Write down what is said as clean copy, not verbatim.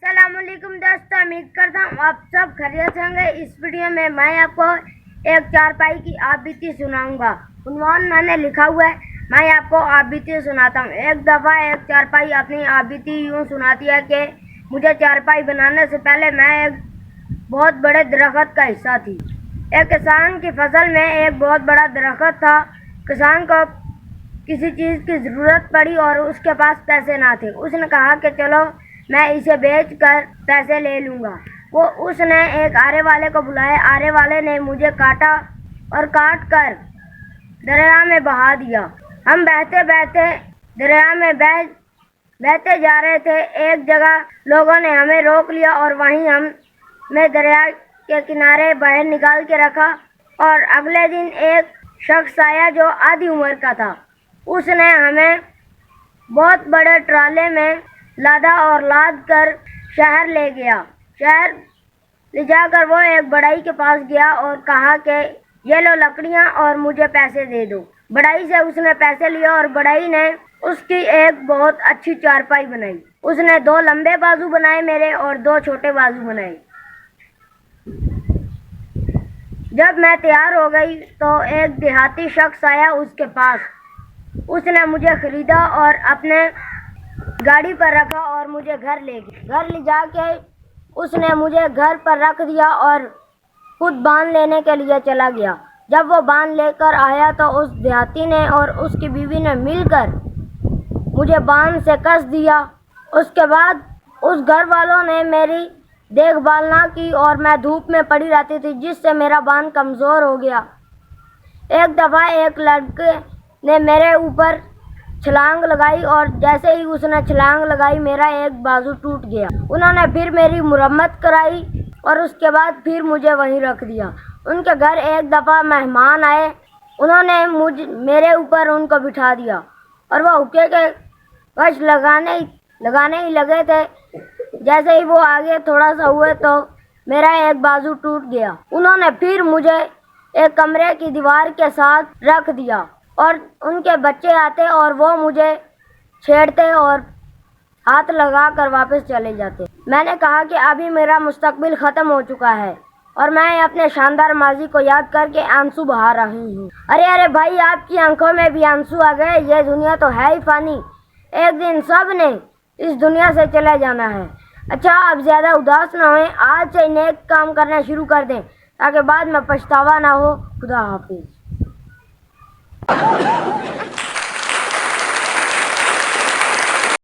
अस्सलाम वालेकुम दोस्तों, उम्मीद करता हूँ आप सब खैरियत से होंगे। इस वीडियो में मैं आपको एक चारपाई की आप बीती सुनाऊंगा। उन्वान मैंने लिखा हुआ है, मैं आपको आप बीती सुनाता हूँ। एक दफ़ा एक चारपाई अपनी आप बीती यूँ सुनाती है कि मुझे चारपाई बनाने से पहले मैं एक बहुत बड़े दरख्त का हिस्सा थी। एक किसान की फसल में एक बहुत बड़ा दरख्त था। किसान को किसी चीज़ की ज़रूरत पड़ी और उसके पास पैसे ना थे। उसने कहा कि चलो मैं इसे बेच कर पैसे ले लूँगा। उसने एक आरे वाले को बुलाया। आरे वाले ने मुझे काटा और काट कर दरिया में बहा दिया। हम बहते बहते दरिया में बहते जा रहे थे। एक जगह लोगों ने हमें रोक लिया और वहीं हमें दरिया के किनारे बाहर निकाल के रखा। और अगले दिन एक शख्स आया जो आधी उम्र का था। उसने हमें बहुत बड़े ट्राले में लादा और लाद कर शहर ले गया। शहर ले जाकर वो एक बढ़ई के पास गया और कहा कि ये लो लकड़ियाँ और मुझे पैसे दे दो। बढ़ई से उसने पैसे लिए और बढ़ई ने उसकी एक बहुत अच्छी चारपाई बनाई। उसने 2 लंबे बाजू बनाए मेरे और 2 छोटे बाजू बनाए। जब मैं तैयार हो गई तो एक देहाती शख्स आया उसके पास। उसने मुझे खरीदा और अपने गाड़ी पर रखा और मुझे घर ले जाके उसने मुझे घर पर रख दिया और खुद बांध लेने के लिए चला गया। जब वो बांध लेकर आया तो उस देहाती ने और उसकी बीवी ने मिलकर मुझे बांध से कस दिया। उसके बाद उस घर वालों ने मेरी देखभाल ना की और मैं धूप में पड़ी रहती थी, जिससे मेरा बांध कमज़ोर हो गया। एक दफ़ा एक लड़के ने मेरे ऊपर छलांग लगाई और जैसे ही उसने छलांग लगाई मेरा एक बाजू टूट गया। उन्होंने फिर मेरी मुरम्मत कराई और उसके बाद फिर मुझे वहीं रख दिया। उनके घर एक दफ़ा मेहमान आए। उन्होंने मेरे ऊपर उनको बिठा दिया और वह हुक्के के कश लगाने ही लगे थे। जैसे ही वो आगे थोड़ा सा हुए तो मेरा एक बाजू टूट गया। उन्होंने फिर मुझे एक कमरे की दीवार के साथ रख दिया और उनके बच्चे आते और वो मुझे छेड़ते और हाथ लगा कर वापस चले जाते। मैंने कहा कि अभी मेरा मुस्तकबिल ख़त्म हो चुका है और मैं अपने शानदार माजी को याद करके आंसू बहा रही हूँ। अरे भाई, आपकी आंखों में भी आंसू आ गए। ये दुनिया तो है ही फ़ानी, एक दिन सब ने इस दुनिया से चले जाना है। अच्छा, आप ज़्यादा उदास ना होएं, आज से नेक काम करना शुरू कर दें ताकि बाद में पछतावा ना हो। खुदा हाफिज़।